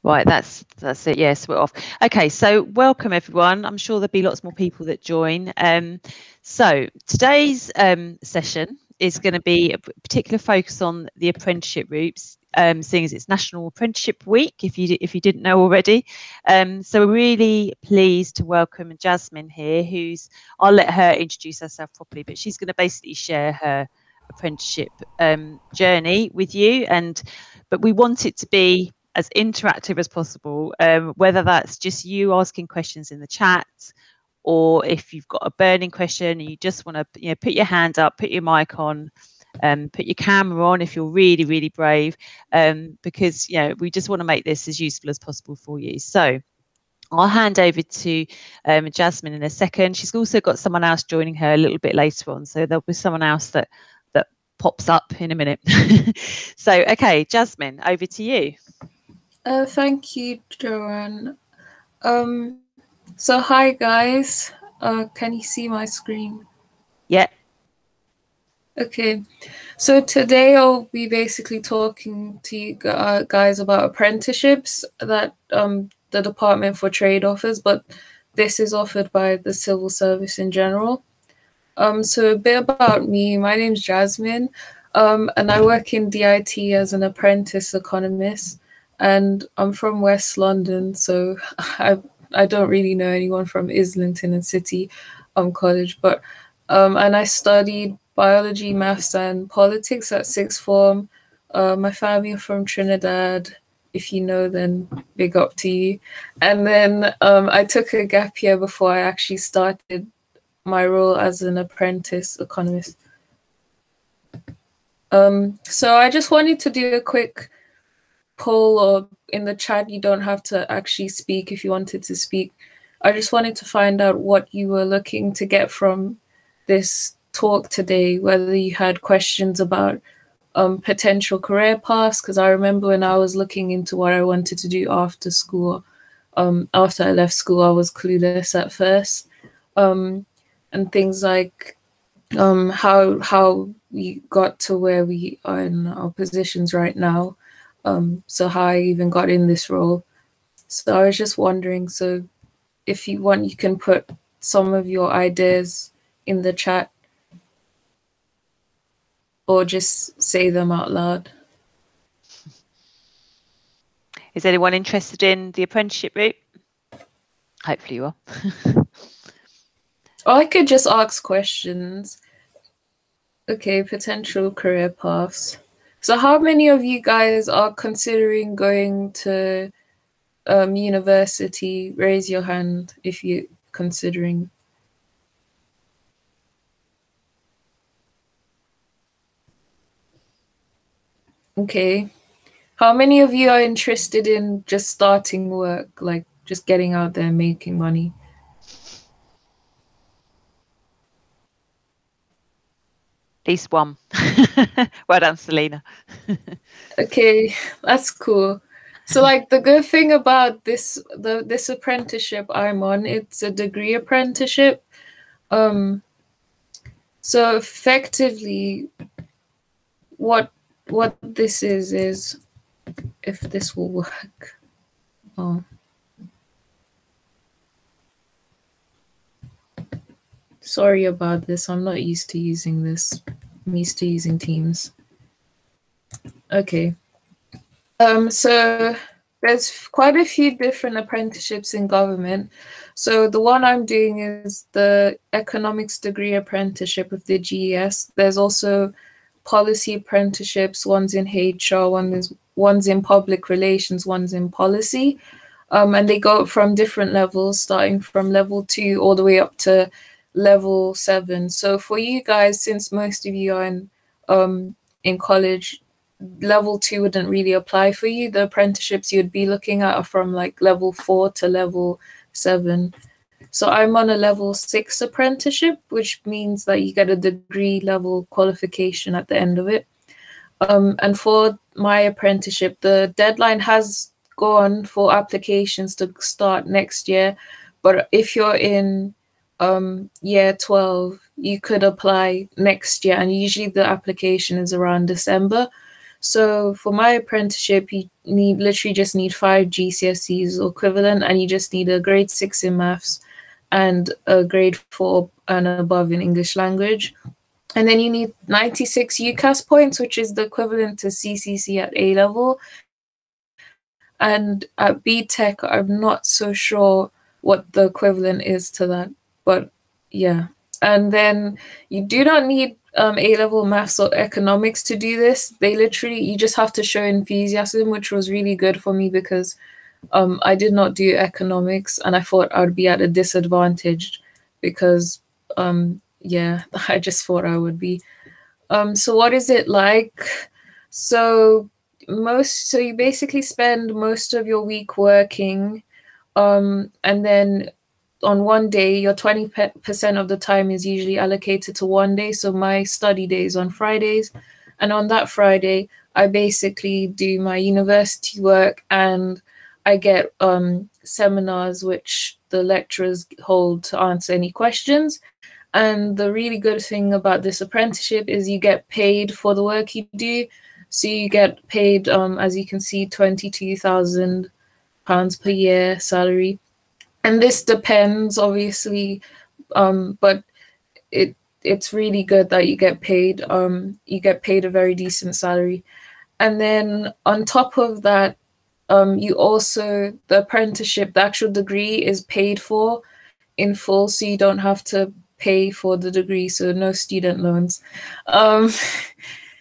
Right, that's it. Yes, we're off. Okay, so welcome everyone. I'm sure there'll be lots more people that join. So today's session is going to be a particular focus on the apprenticeship routes, seeing as it's National Apprenticeship Week, if you didn't know already. So we're really pleased to welcome Jasmine here, I'll let her introduce herself properly, but she's going to basically share her apprenticeship journey with you. But we want it to be as interactive as possible, whether that's just you asking questions in the chat, or if you've got a burning question and you just want to put your hand up, put your mic on, put your camera on if you're really, really brave, because we just want to make this as useful as possible for you. So I'll hand over to Jasmine in a second. She's also got someone else joining her a little bit later on, so there'll be someone else that pops up in a minute. So okay, Jasmine, over to you. Thank you, Joanne. So hi guys, can you see my screen? Yeah. Okay, so today I'll be basically talking to you guys about apprenticeships that the Department for Trade offers, but this is offered by the civil service in general. So a bit about me. My name's Jasmine, and I work in DIT as an apprentice economist, and I'm from West London, so I don't really know anyone from Islington and City College, but and I studied biology, maths, and politics at sixth form. My family are from Trinidad. If you know, then big up to you. And then I took a gap year before I actually started my role as an apprentice economist. So I just wanted to do a quick poll, or in the chat, you don't have to actually speak if you wanted to speak. I just wanted to find out what you were looking to get from this talk today, whether you had questions about potential career paths, because I remember when I was looking into what I wanted to do after school, after I left school, I was clueless at first. And things like how we got to where we are in our positions right now. So how I even got in this role. So I was just wondering, so if you want, you can put some of your ideas in the chat or just say them out loud. Is anyone interested in the apprenticeship route? Hopefully you are. Or I could just ask questions. Okay, potential career paths. So how many of you guys are considering going to university? Raise your hand if you're considering. Okay. How many of you are interested in just starting work, like just getting out there and making money? At least one. Well done, Selena. Okay, that's cool. So like the good thing about this apprenticeship I'm on, it's a degree apprenticeship. So effectively what this is if this will work. Oh. Sorry about this. I'm not used to using this. I'm used to using Teams. Okay. So there's quite a few different apprenticeships in government. So the one I'm doing is the economics degree apprenticeship of the GES. There's also policy apprenticeships, one's in HR, one's in public relations, one's in policy. And they go from different levels, starting from level 2 all the way up to level 7. So for you guys, since most of you are in college, level 2 wouldn't really apply for you. The apprenticeships you'd be looking at are from like level 4 to level 7. So I'm on a level 6 apprenticeship, which means that you get a degree level qualification at the end of it. And for my apprenticeship, the deadline has gone for applications to start next year. But if you're in year 12, you could apply next year. And usually the application is around December. So for my apprenticeship, you literally just need 5 GCSEs or equivalent, and you just need a grade 6 in maths and a grade 4 and above in English language. And then you need 96 UCAS points, which is the equivalent to CCC at A level. And at BTEC, I'm not so sure what the equivalent is to that. But yeah. And then you do not need A-level maths or economics to do this. You just have to show enthusiasm, which was really good for me because I did not do economics and I thought I would be at a disadvantage because, yeah, I just thought I would be. So what is it like? So you basically spend most of your week working, and then on one day, your 20% of the time is usually allocated to one day. So my study day is on Fridays. And on that Friday, I basically do my university work and I get seminars which the lecturers hold to answer any questions. And the really good thing about this apprenticeship is you get paid for the work you do. So you get paid, as you can see, £22,000 per year salary. And this depends, obviously, but it's really good that you get paid. You get paid a very decent salary. And then on top of that, the apprenticeship, the actual degree is paid for in full, so you don't have to pay for the degree, so no student loans.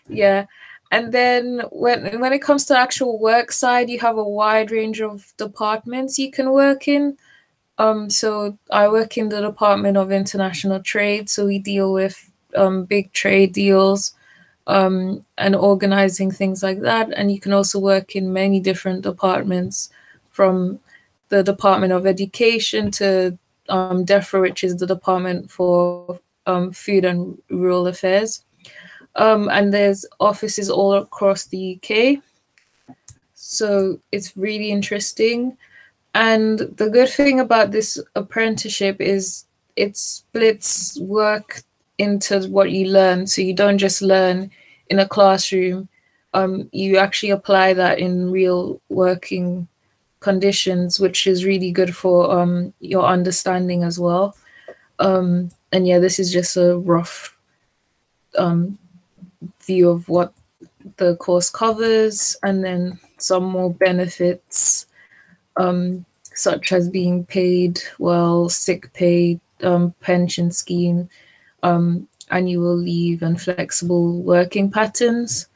Yeah. And then when it comes to actual work side, you have a wide range of departments you can work in. So I work in the Department of International Trade, so we deal with big trade deals and organizing things like that. And you can also work in many different departments, from the Department of Education to DEFRA, which is the Department for Food and Rural Affairs. And there's offices all across the UK. So it's really interesting. And the good thing about this apprenticeship is it splits work into what you learn. So you don't just learn in a classroom. You actually apply that in real working conditions, which is really good for your understanding as well. And yeah, this is just a rough view of what the course covers, and then some more benefits, such as being paid well, sick pay, pension scheme, annual leave, and flexible working patterns.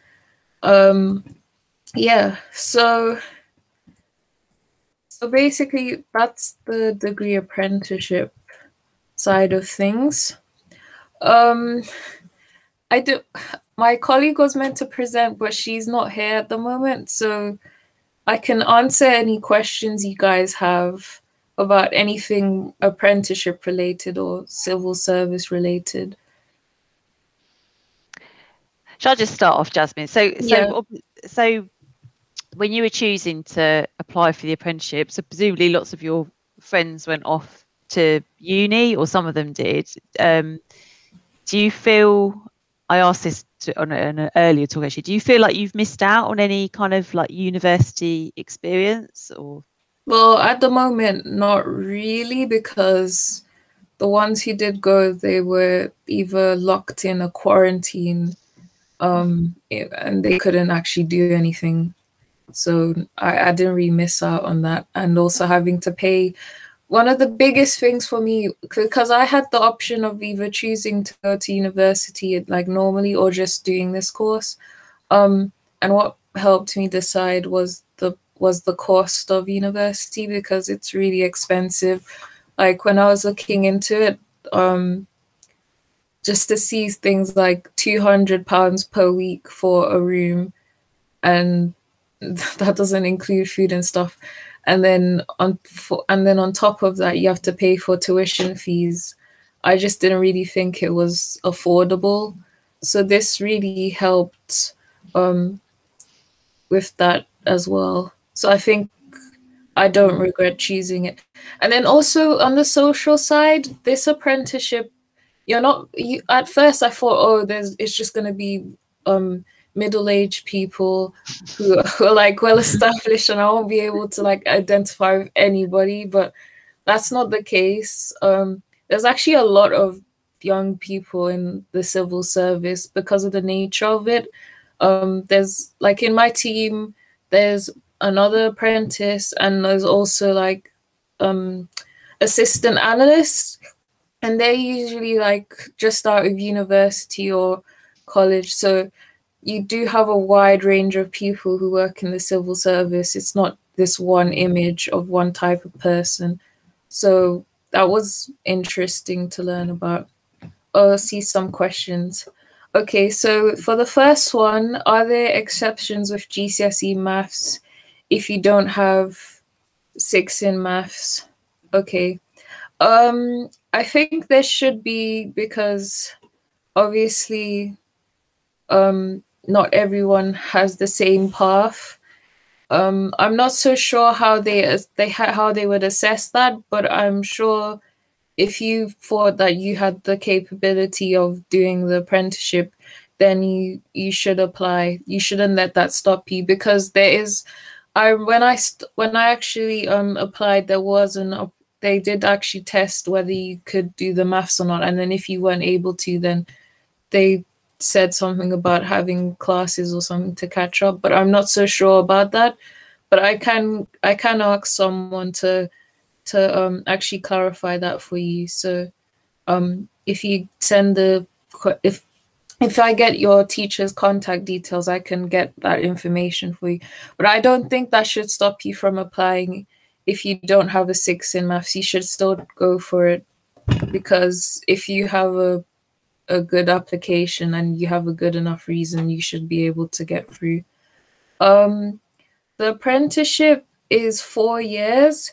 Yeah, so basically that's the degree apprenticeship side of things. My colleague was meant to present, but she's not here at the moment, so I can answer any questions you guys have about anything apprenticeship related or civil service related. Shall I just start off, Jasmine? So when you were choosing to apply for the apprenticeship, so presumably lots of your friends went off to uni, or some of them did. Do you feel, I asked this on an earlier talk actually, do you feel like you've missed out on any kind of like university experience? Or? Well, at the moment, not really, because the ones who did go, they were either locked in a quarantine and they couldn't actually do anything. So I didn't really miss out on that. And also having to pay, one of the biggest things for me, because I had the option of either choosing to go to university like normally or just doing this course. And what helped me decide was the cost of university, because it's really expensive. Like when I was looking into it, just to see things like £200 per week for a room, and that doesn't include food and stuff. And then on top of that, you have to pay for tuition fees. I just didn't really think it was affordable. So this really helped with that as well. So I think I don't regret choosing it. And then also on the social side, this apprenticeship, at first I thought, it's just going to be middle-aged people who are like well established, and I won't be able to like identify with anybody, but that's not the case. There's actually a lot of young people in the civil service because of the nature of it. There's like in my team, there's another apprentice, and there's also like assistant analysts, and they're usually like just out of university or college. So you do have a wide range of people who work in the civil service. It's not this one image of one type of person. So that was interesting to learn about. Oh, see some questions. Okay, so for the first one, are there exceptions with GCSE maths if you don't have 6 in maths? Okay. I think there should be, because obviously not everyone has the same path. I'm not so sure how they would assess that, but I'm sure if you thought that you had the capability of doing the apprenticeship, then you should apply. You shouldn't let that stop you, because there is. When I actually applied, they did actually test whether you could do the maths or not, and then if you weren't able to, then they said something about having classes or something to catch up. But I'm not so sure about that. But I can ask someone to actually clarify that for you. So if you send if I get your teacher's contact details, I can get that information for you. But I don't think that should stop you from applying. If you don't have a 6 in maths, you should still go for it, because if you have a good application and you have a good enough reason, you should be able to get through. The apprenticeship is 4 years.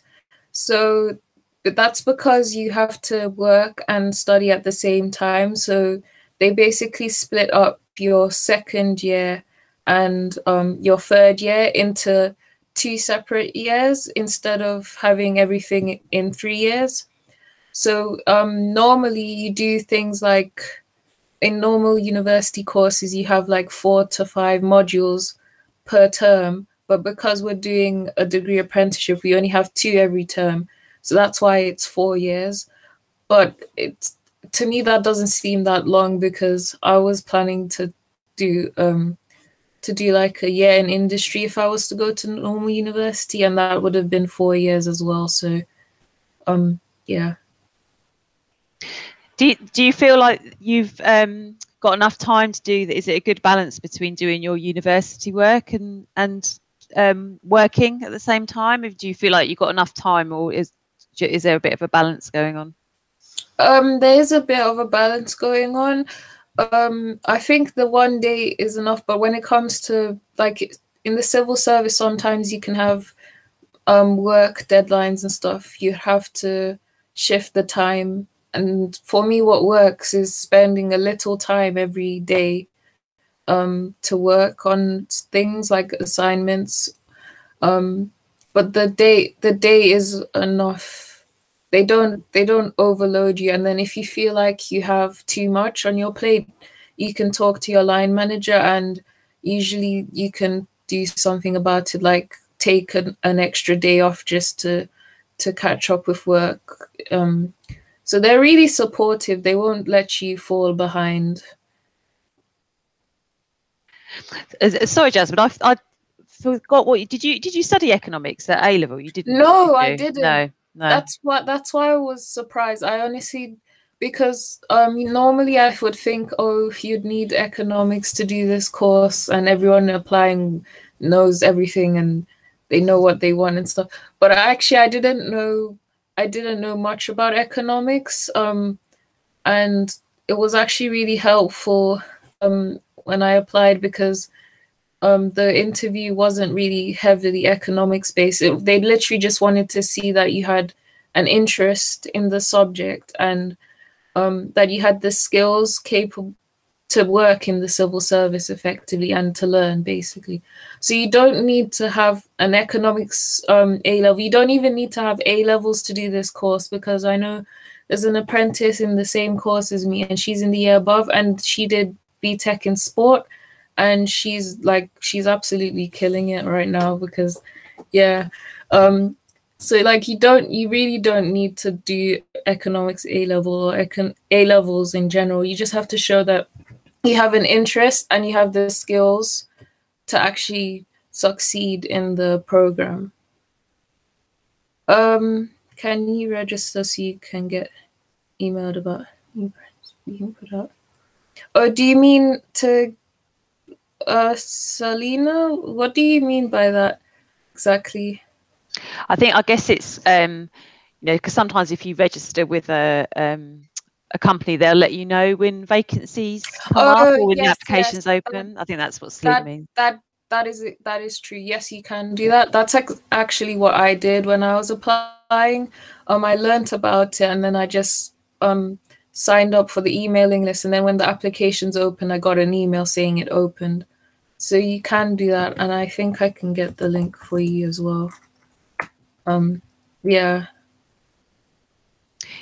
So that's because you have to work and study at the same time. So they basically split up your second year and your third year into 2 separate years instead of having everything in 3 years. So normally you do things like, in normal university courses, you have like 4 to 5 modules per term. But because we're doing a degree apprenticeship, we only have 2 every term. So that's why it's 4 years. But to me, that doesn't seem that long, because I was planning to do like a year in industry if I was to go to normal university, and that would have been 4 years as well. So yeah. Do you feel like you've got enough time to do that? Is it a good balance between doing your university work and working at the same time? Do you feel like you've got enough time, or is there a bit of a balance going on? There is a bit of a balance going on. I think the 1 day is enough, but when it comes to like in the civil service, sometimes you can have work deadlines and stuff. You have to shift the time. And for me, what works is spending a little time every day to work on things like assignments. But the day is enough. They don't overload you. And then if you feel like you have too much on your plate, you can talk to your line manager, and usually you can do something about it, like take an extra day off just to catch up with work. So they're really supportive. They won't let you fall behind. Sorry, Jasmine, I forgot what did you study economics at A level? You didn't? No, I didn't. No. That's why I was surprised. I honestly, because normally I would think, oh, you'd need economics to do this course, and everyone applying knows everything and they know what they want and stuff. But actually, I didn't know much about economics. And it was actually really helpful when I applied, because the interview wasn't really heavily economics based. They literally just wanted to see that you had an interest in the subject, and that you had the skills capable to work in the civil service effectively and to learn, basically. So you don't need to have an economics A level. You don't even need to have A levels to do this course, because I know there's an apprentice in the same course as me, and she's in the year above, and she did BTech in sport. and she's absolutely killing it right now because, yeah. So like you really don't need to do economics A level or A levels in general. You just have to show that you have an interest and you have the skills to actually succeed in the program. Can you register so you can get emailed about you can put out? Oh, do you mean to Selena? What do you mean by that exactly? I guess it's because sometimes if you register with a company, they'll let you know when vacancies come up or when the application's open. I think that's what Selena means. That is true. Yes, you can do that. That's actually what I did when I was applying. I learnt about it and then I just signed up for the emailing list, and then when the application's open, I got an email saying it opened. So you can do that, and I think I can get the link for you as well. Yeah.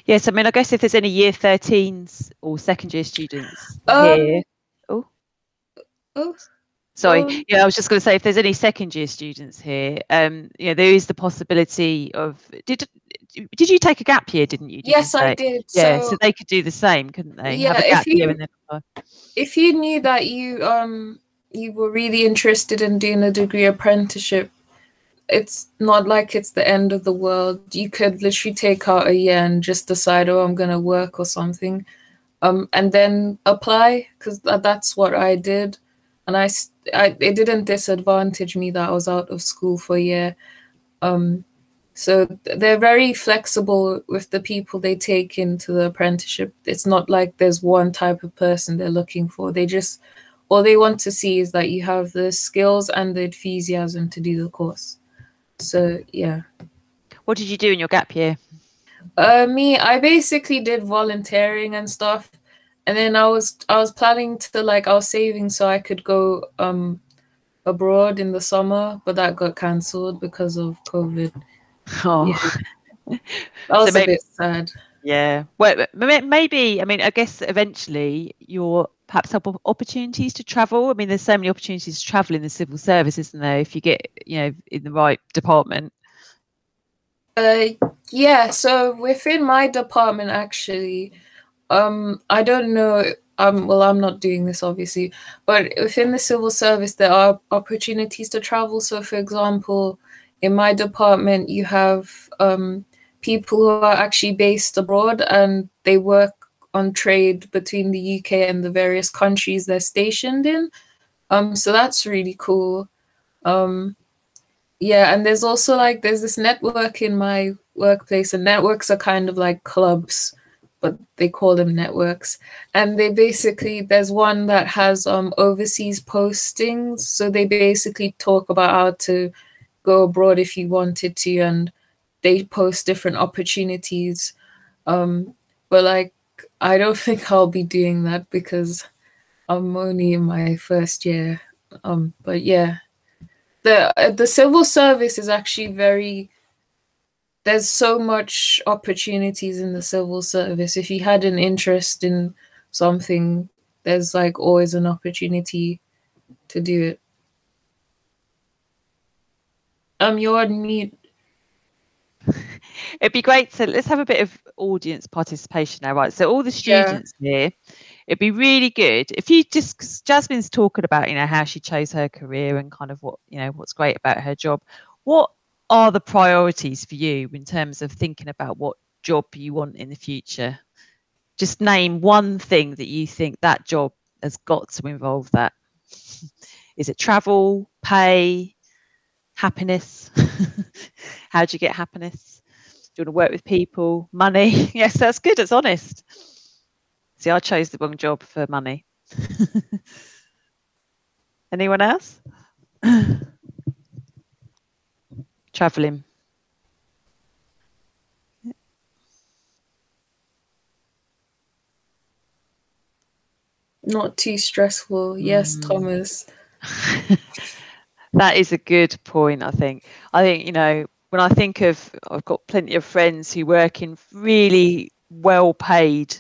Yes, I mean, I guess if there's any year 13s or second year students here. Sorry. Yeah, I was just going to say, if there's any second year students here, there is the possibility of. Did you take a gap year? Didn't you? Yes, I did. Yeah, so they could do the same, couldn't they? Yeah, have a gap year and then apply. If you knew that you were really interested in doing a degree apprenticeship, it's not like it's the end of the world. You could literally take out a year and just decide, oh, I'm going to work or something, and then apply, because that's what I did. And it didn't disadvantage me that I was out of school for a year. So they're very flexible with the people they take into the apprenticeship. It's not like there's one type of person they're looking for. All they want to see is that you have the skills and the enthusiasm to do the course. So, yeah. What did you do in your gap year? I basically did volunteering and stuff. And then I was planning to, I was saving so I could go abroad in the summer, but that got cancelled because of COVID. Oh, yeah. That was a bit sad. Yeah. Well, maybe, I mean, I guess eventually you'll perhaps have opportunities to travel. I mean, there's so many opportunities to travel in the civil service, isn't there, if you get, in the right department? Yeah, so within my department, actually, I don't know, well, I'm not doing this, obviously, but within the civil service, there are opportunities to travel. So, for example, in my department, you have people who are actually based abroad and they work on trade between the UK and the various countries they're stationed in. So that's really cool. Yeah, and there's also there's this network in my workplace, and networks are kind of like clubs, but they call them networks. And they basically, there's one that has overseas postings. So they basically talk about how to go abroad if you wanted to, and they post different opportunities. But I don't think I'll be doing that because I'm only in my first year. But yeah, the civil service is actually there's so much opportunities in the civil service. If you had an interest in something, there's always an opportunity to do it. You're on mute. It'd be great to let's have a bit of audience participation now, right? So all the students here, it'd be really good if you just, Jasmine's talking about, how she chose her career and kind of what, what's great about her job. What are the priorities for you in terms of thinking about what job you want in the future? Just name one thing that you think that job has got to involve that. Is it travel, pay, happiness? How do you get happiness? Do you want to work with people? Money? Yes, that's good. It's honest. See, I chose the wrong job for money. Anyone else? Traveling. Not too stressful. Yes, Thomas. That is a good point, I think. When I think of, I've got plenty of friends who work in really well-paid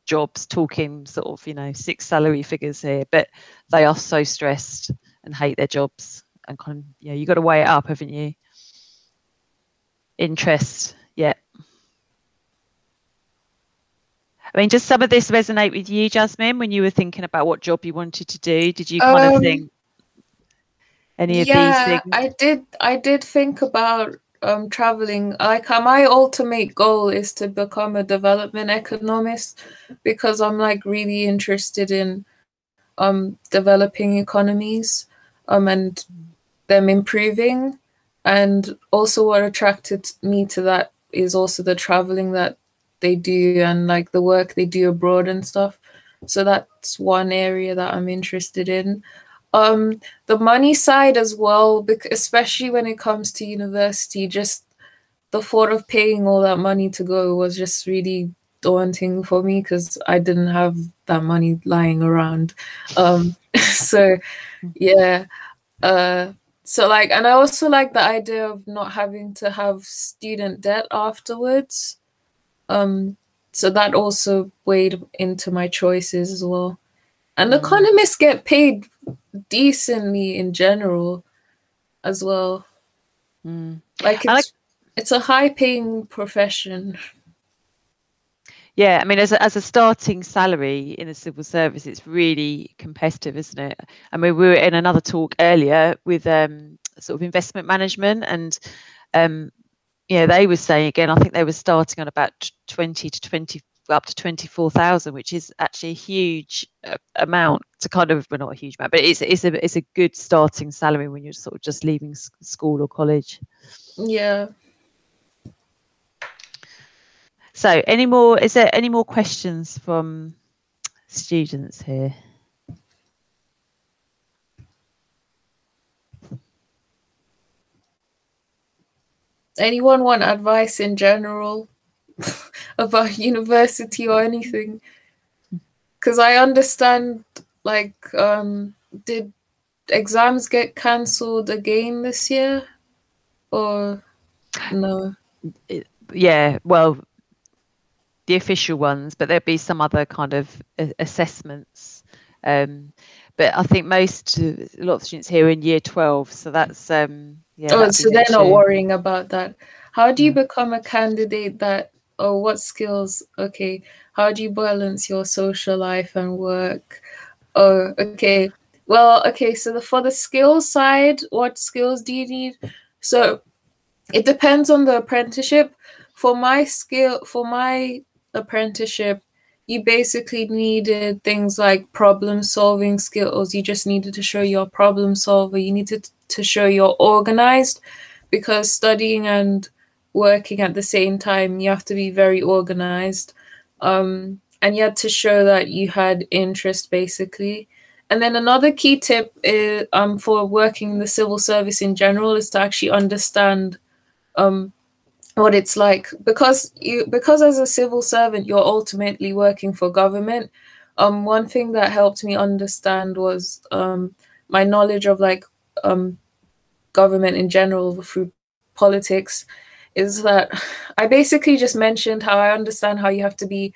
jobs, talking sort of, you know, 6 salary figures here, but they are so stressed and hate their jobs, and kind of, you know, you've got to weigh it up, haven't you? Interest, yeah. I mean, does some of this resonate with you, Jasmine, when you were thinking about what job you wanted to do? Did you kind of think any of these things? I did think about traveling. Like my ultimate goal is to become a development economist, because I'm like really interested in developing economies and them improving. And also what attracted me to that is also the traveling that they do and like the work they do abroad and stuff. So that's one area that I'm interested in. The money side as well, because especially when it comes to university, just the thought of paying all that money to go was just really daunting for me, because I didn't have that money lying around. So yeah. So like, and I also like the idea of not having to have student debt afterwards. So that also weighed into my choices as well. And economists get paid decently in general as well. Like it's a high paying profession. Yeah, I mean, as a starting salary in the civil service, it's really competitive, isn't it? I mean, we were in another talk earlier with sort of investment management, and you know, they were saying again, I think they were starting on about 20 to 20 up to 24,000, which is actually a huge amount to kind of, well, not a huge amount, but it's a good starting salary when you're sort of just leaving school or college. Yeah. So is there any more questions from students here? Anyone want advice in general about university or anything? Because I understand, like, did exams get cancelled again this year, or no? Yeah, well, the official ones, but there'll be some other kind of assessments. But I think a lot of students here are in year 12, so that's yeah. Oh, so they're not worrying about that. How do you become a candidate that, or what skills? Okay, how do you balance your social life and work? Oh, okay. Well, okay, so for the skills side, what skills do you need? So it depends on the apprenticeship. For my apprenticeship, you basically needed things like problem solving skills. You just needed to show you're a problem solver. You needed to show you're organized, because studying and working at the same time, you have to be very organized. And you had to show that you had interest, basically. And then another key tip is, for working in the civil service in general, is to actually understand what it's like, because as a civil servant you're ultimately working for government. One thing that helped me understand was my knowledge of like government in general through politics, is that I basically just mentioned how I understand how you have to be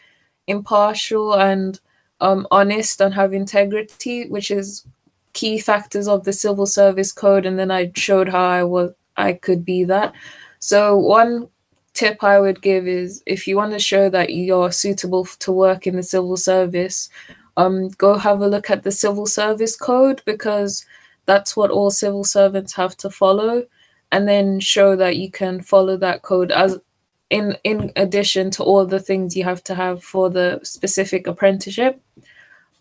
impartial and honest and have integrity, which is key factors of the civil service code, and then I showed how I could be that. So one tip I would give is, if you want to show that you're suitable to work in the civil service, go have a look at the civil service code, because that's what all civil servants have to follow, and then show that you can follow that code as in addition to all the things you have to have for the specific apprenticeship.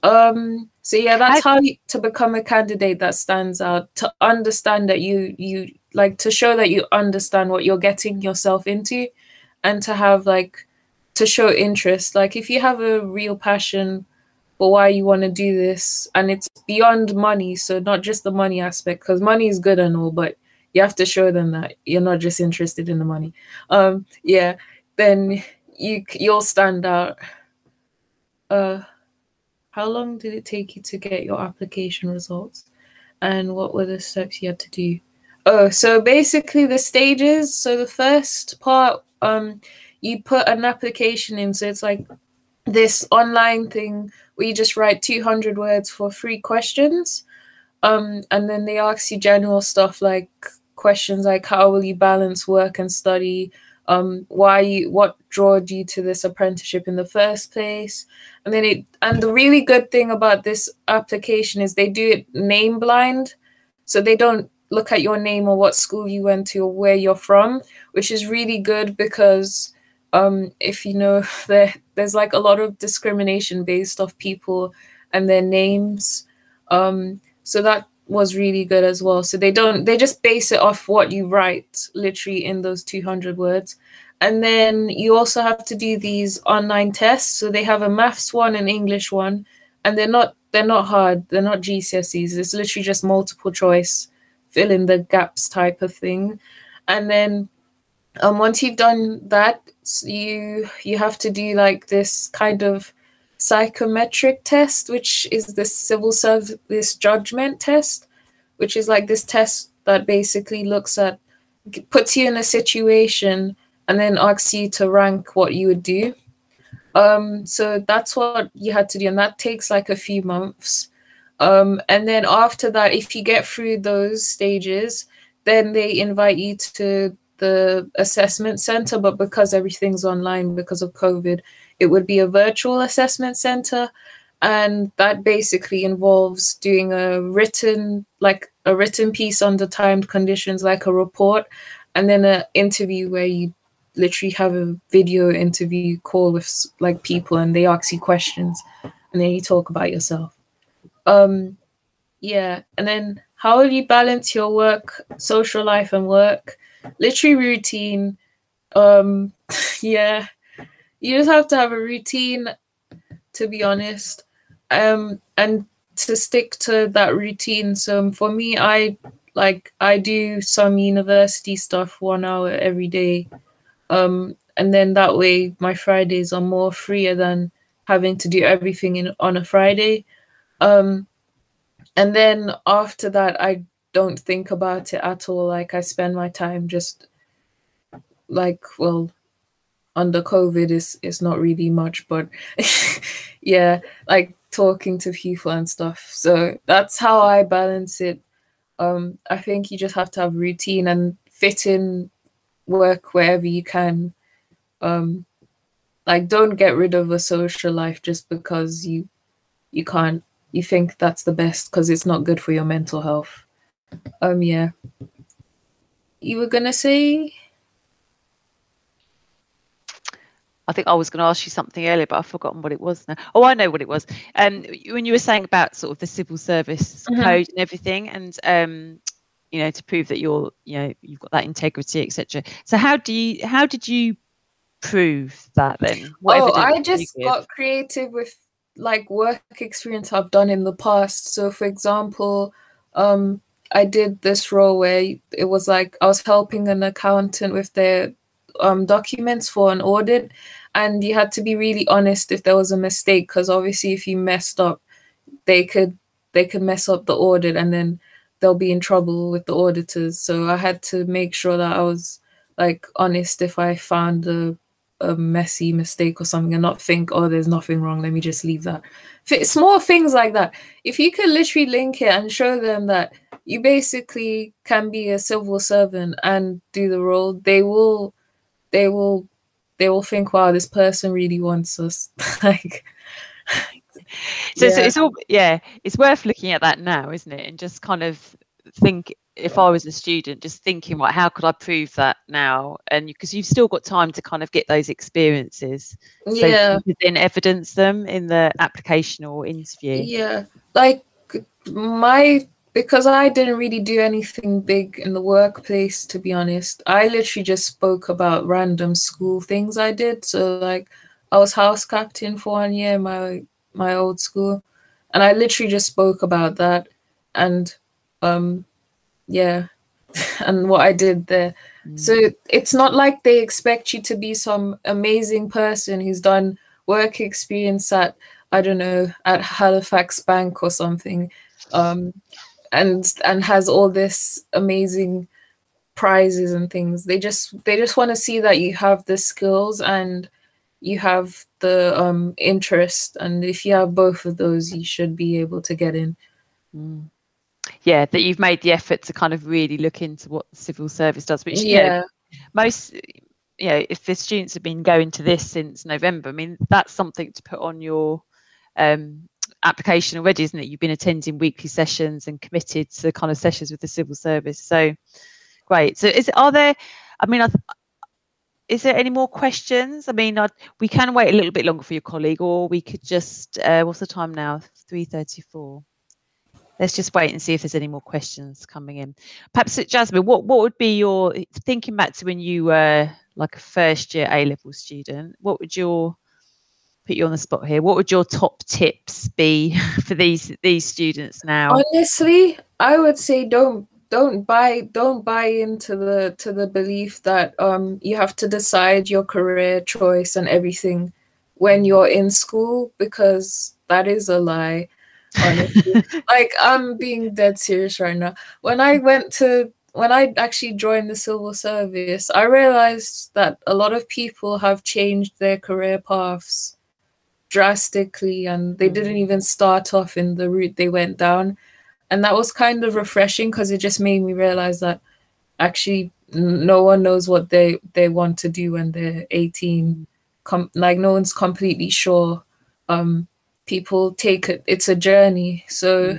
So yeah, that's how to become a candidate that stands out, to understand that you like, to show that you understand what you're getting yourself into, and to have like, to show interest. Like, if you have a real passion for why you want to do this, and it's beyond money, so not just the money aspect, because money is good and all, but you have to show them that you're not just interested in the money. Yeah, then you'll stand out. How long did it take you to get your application results? And what were the steps you had to do? Oh, so basically the stages. So the first part, you put an application in. So it's like this online thing where you just write 200 words for 3 questions. And then they ask you general stuff like questions like how will you balance work and study? What drew you to this apprenticeship in the first place? And the really good thing about this application is they do it name blind. So they don't look at your name or what school you went to or where you're from, which is really good because if you know there's like a lot of discrimination based off people and their names. So that was really good as well. So they just base it off what you write literally in those 200 words. And then you also have to do these online tests. So they have a maths one and English one, and they're not hard. They're not GCSEs. It's literally just multiple choice, fill in the gaps type of thing. And then once you've done that, you have to do like this kind of psychometric test, which is the civil service judgment test, which is like this test that basically puts you in a situation and then asks you to rank what you would do. So that's what you had to do, and that takes like a few months. And then after that, if you get through those stages, then they invite you to the assessment center, but because everything's online because of COVID, it would be a virtual assessment center. And that basically involves doing a written piece under timed conditions, like a report, and then an interview where you literally have a video interview call with like people and they ask you questions and then you talk about yourself. Yeah. And then how will you balance your work, social life and work? Literally routine. Yeah, you just have to have a routine, to be honest, and to stick to that routine. So for me, I do some university stuff 1 hour every day, and then that way my Fridays are more freer than having to do everything on a Friday. And then after that, I don't think about it at all. Like I spend my time just under COVID is not really much, but yeah, like talking to people and stuff. So that's how I balance it. I think you just have to have routine and fit in work wherever you can. Like don't get rid of a social life just because you can't, you think that's the best because it's not good for your mental health. Yeah. You were gonna say? I think I was going to ask you something earlier, but I've forgotten what it was now. Oh, I know what it was. When you were saying about sort of the civil service code and everything, and to prove that you've got that integrity, etc. So how did you prove that then? I just got creative with like work experience I've done in the past. So for example, I did this role where it was like I was helping an accountant with their documents for an audit, and you had to be really honest if there was a mistake, because obviously if you messed up, they could mess up the audit and then they'll be in trouble with the auditors. So I had to make sure that I was like honest if I found a messy mistake or something, and not think, oh, there's nothing wrong, let me just leave that. Small things like that. If you could literally link it and show them that you basically can be a civil servant and do the role, they will think, wow, this person really wants us. Like, so it's worth looking at that now, isn't it? And just kind of think, if I was a student, just thinking, right, how could I prove that now? And because you've still got time to kind of get those experiences, so you could then evidence them in the application or interview. Yeah, like because I didn't really do anything big in the workplace, to be honest. I literally just spoke about random school things I did. So like I was house captain for 1 year in my old school, and I literally just spoke about that and yeah, and what I did there. So it's not like they expect you to be some amazing person who's done work experience at, I don't know, at Halifax Bank or something. And has all this amazing prizes and things. They just want to see that you have the skills and you have the interest, and if you have both of those, you should be able to get in. Yeah, that you've made the effort to kind of really look into what the civil service does, which most, if the students have been going to this since November, I mean, that's something to put on your application already, isn't it? You've been attending weekly sessions and committed to kind of sessions with the civil service. So great. So is there any more questions? I mean, we can wait a little bit longer for your colleague, or we could just, what's the time now? 3:34. Let's just wait and see if there's any more questions coming in. Perhaps, Jasmine, what would be your, thinking back to when you were like a first year A-level student, what would put you on the spot here, what would your top tips be for these students now? Honestly, I would say don't buy into the belief that you have to decide your career choice and everything when you're in school, because that is a lie. Honestly, like, I'm being dead serious right now. When I actually joined the civil service, I realized that a lot of people have changed their career paths drastically, and they didn't even start off in the route they went down. And that was kind of refreshing, because it just made me realize that actually no one knows what they want to do when they're 18. Like, no one's completely sure. People take it, it's a journey. So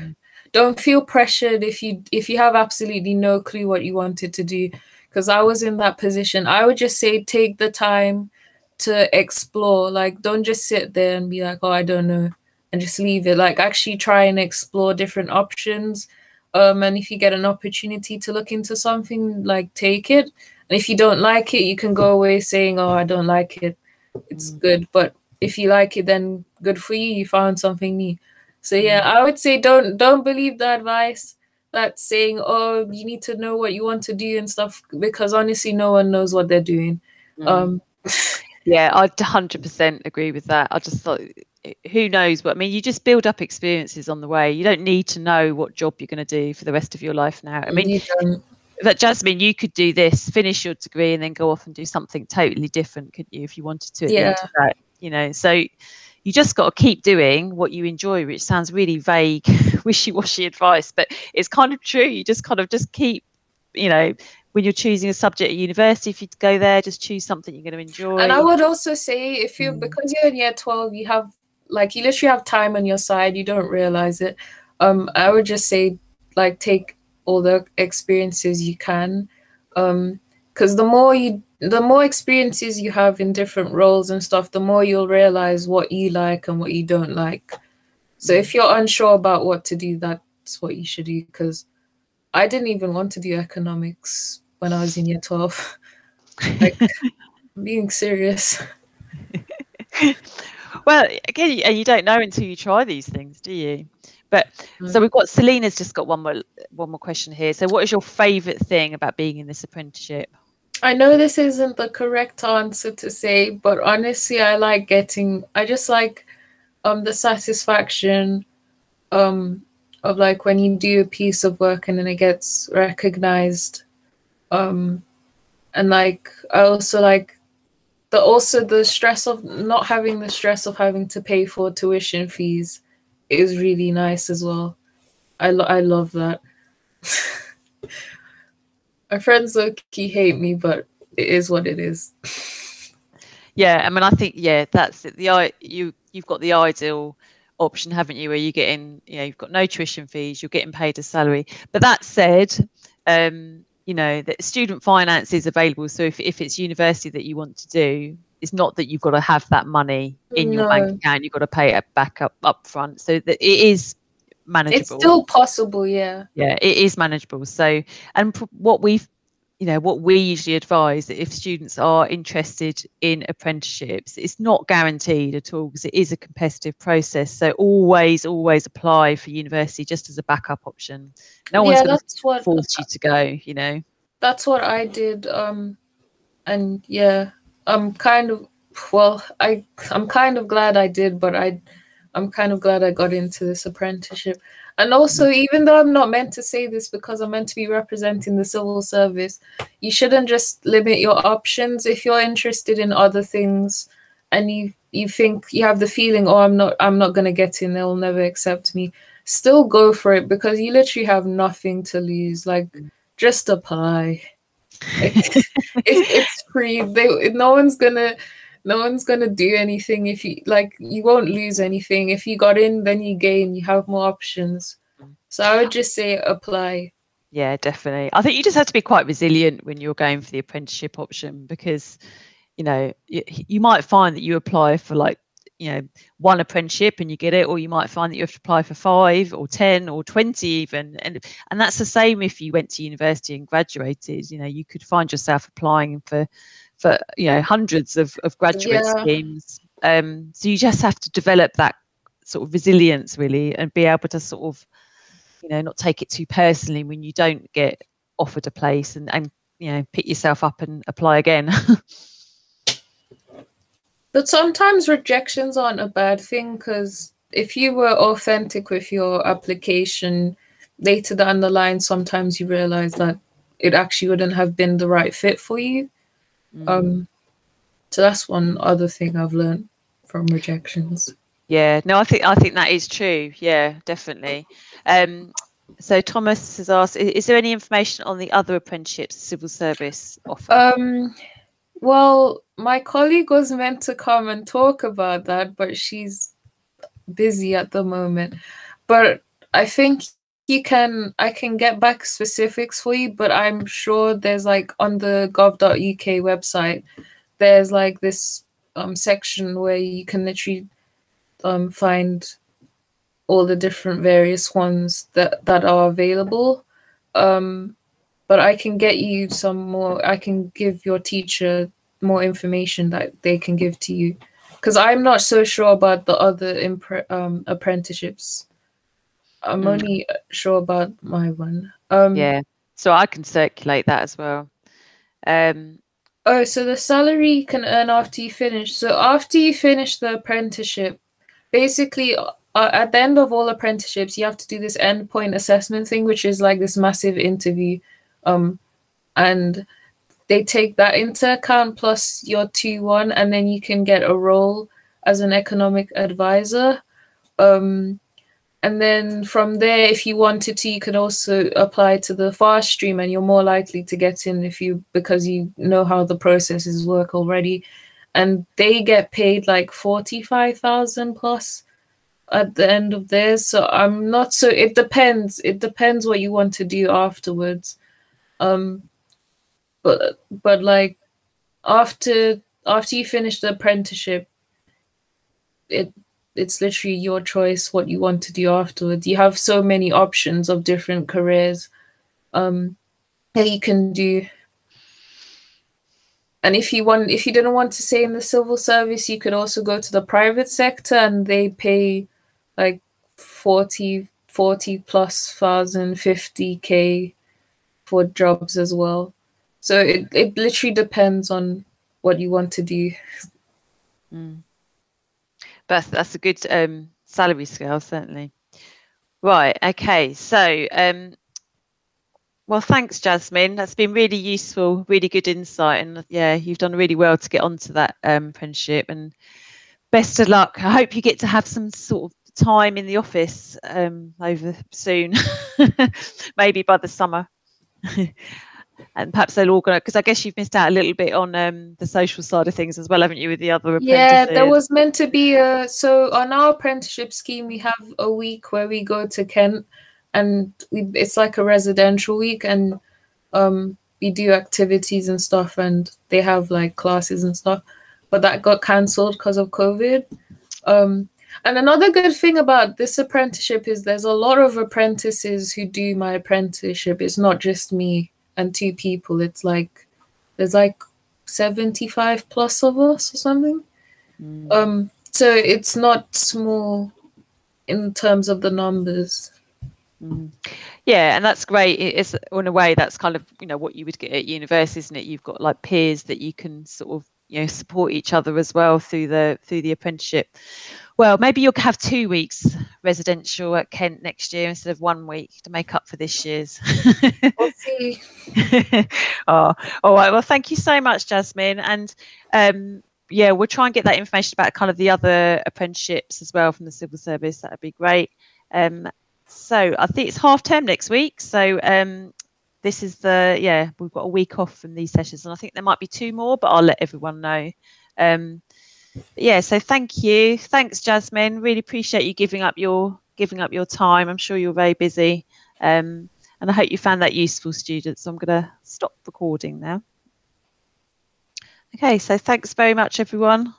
don't feel pressured if you have absolutely no clue what you wanted to do, because I was in that position. I would just say take the time to explore. Like, don't just sit there and be like, oh, I don't know, and just leave it. Like, actually try and explore different options. And if you get an opportunity to look into something, like, take it. And if you don't like it, you can go away saying, oh, I don't like it. It's good. But if you like it, then good for you. You found something new. So yeah, I would say don't believe the advice that's saying, oh, you need to know what you want to do and stuff, because honestly, no one knows what they're doing. Yeah, I 100% agree with that. I just thought, who knows? But I mean, you just build up experiences on the way. You don't need to know what job you're going to do for the rest of your life now. I mean, that Jasmine, you could do this, finish your degree, and then go off and do something totally different, couldn't you, if you wanted to at the end of that, So you just got to keep doing what you enjoy, which sounds really vague, wishy-washy advice, but it's kind of true. You just keep, when you're choosing a subject at university, if you go there, just choose something you're going to enjoy. And I would also say, if you, because you're in year 12, you have, like, you literally have time on your side. You don't realize it. I would just say, like, take all the experiences you can, because the more experiences you have in different roles and stuff, the more you'll realize what you like and what you don't like. So if you're unsure about what to do, that's what you should do. Because I didn't even want to do economics when I was in year 12. Like, being serious. Well, again, and you don't know until you try these things, do you? But so we've got, Selena's just got one more question here. So what is your favorite thing about being in this apprenticeship? I know this isn't the correct answer to say, but honestly, I just like the satisfaction of, like, when you do a piece of work and then it gets recognized. And like, I also like the stress of not having the stress of having to pay for tuition fees is really nice as well. I love that. My friends low-key hate me, but it is what it is. Yeah, I mean, I think, that's it. You've got the ideal option, haven't you, where you're getting, you've got no tuition fees, you're getting paid a salary. But that said, that student finance is available. So if it's university that you want to do, it's not that you've got to have that money in your bank account. You've got to pay it back up front. So that it is manageable. It's still possible, yeah. Yeah, it is manageable. So, and what we usually advise, that if students are interested in apprenticeships, it's not guaranteed at all, because it is a competitive process. So always apply for university just as a backup option. No one's going to force you to go, That's what I did. And yeah, I'm kind of glad I did, but I'm kind of glad I got into this apprenticeship. And also, even though I'm not meant to say this because I'm meant to be representing the civil service, you shouldn't just limit your options. If you're interested in other things and you think, you have the feeling, oh, I'm not gonna get in, they'll never accept me, still go for it, because you literally have nothing to lose. Like, just apply. Like, it's free. No one's gonna do anything. If you like, you won't lose anything. If you got in, then you gain, you have more options. So I would just say apply. Yeah, definitely. I think you just have to be quite resilient when you're going for the apprenticeship option, because you might find that you apply for like one apprenticeship and you get it, or you might find that you have to apply for 5 or 10 or 20 even, and that's the same if you went to university and graduated. You could find yourself applying for hundreds of graduate schemes. So you just have to develop that sort of resilience, really, and be able to sort of not take it too personally when you don't get offered a place, and pick yourself up and apply again. But sometimes rejections aren't a bad thing, because if you were authentic with your application, later down the line, sometimes you realize that it actually wouldn't have been the right fit for you. So that's one other thing I've learned from rejections. Yeah, no, I think that is true. Yeah, definitely. So Thomas has asked, is there any information on the other apprenticeships civil service offer? Well, my colleague was meant to come and talk about that, but she's busy at the moment. But I think I can get back specifics for you, but I'm sure there's like on the gov.uk website, there's like this section where you can literally find all the different various ones that are available. But I can get you some more. I can give your teacher more information that they can give to you, because I'm not so sure about the other apprenticeships. I'm only sure about my one. Yeah, so I can circulate that as well. So the salary you can earn after you finish. So after you finish the apprenticeship, basically at the end of all apprenticeships, you have to do this endpoint assessment thing, which is like this massive interview. And they take that into account plus your 2-1, and then you can get a role as an economic advisor. And then from there, if you wanted to, you could also apply to the fast stream, and you're more likely to get in because you know how the processes work already. And they get paid like 45,000 plus at the end of theirs. So I'm not so. It depends. It depends what you want to do afterwards. But like after you finish the apprenticeship, it's literally your choice what you want to do afterwards. You have so many options of different careers that you can do. And if you didn't want to stay in the civil service, you could also go to the private sector, and they pay like 40 plus thousand, 50K for jobs as well. So it literally depends on what you want to do. But that's a good salary scale, certainly. Right, okay, so well, thanks, Jasmine. That's been really useful, really good insight, and yeah, you've done really well to get onto that apprenticeship, and best of luck. I hope you get to have some sort of time in the office over soon, maybe by the summer. And perhaps they'll organise, because I guess you've missed out a little bit on the social side of things as well, haven't you, with the other apprentices? Yeah, there was meant to be so on our apprenticeship scheme, we have a week where we go to Kent, and it's like a residential week, and we do activities and stuff, and they have like classes and stuff, but that got cancelled because of COVID. And another good thing about this apprenticeship is there's a lot of apprentices who do my apprenticeship. It's not just me and 2 people. It's like there's like 75 plus of us or something. So it's not small in terms of the numbers. Yeah, and that's great. It's in a way that's kind of what you would get at university, isn't it? You've got like peers that you can sort of support each other as well through the apprenticeship. Well, maybe you'll have 2 weeks residential at Kent next year instead of 1 week to make up for this year's. We'll see. Oh, all right. Well, thank you so much, Jasmine. And yeah, we'll try and get that information about kind of the other apprenticeships as well from the civil service. That would be great. So I think it's half term next week. So this is we've got a week off from these sessions, and I think there might be 2 more, but I'll let everyone know. Yeah, so thank you. Thanks, Jasmine. Really appreciate you giving up your time. I'm sure you're very busy. And I hope you found that useful, students. So I'm going to stop recording now. Okay, so thanks very much, everyone.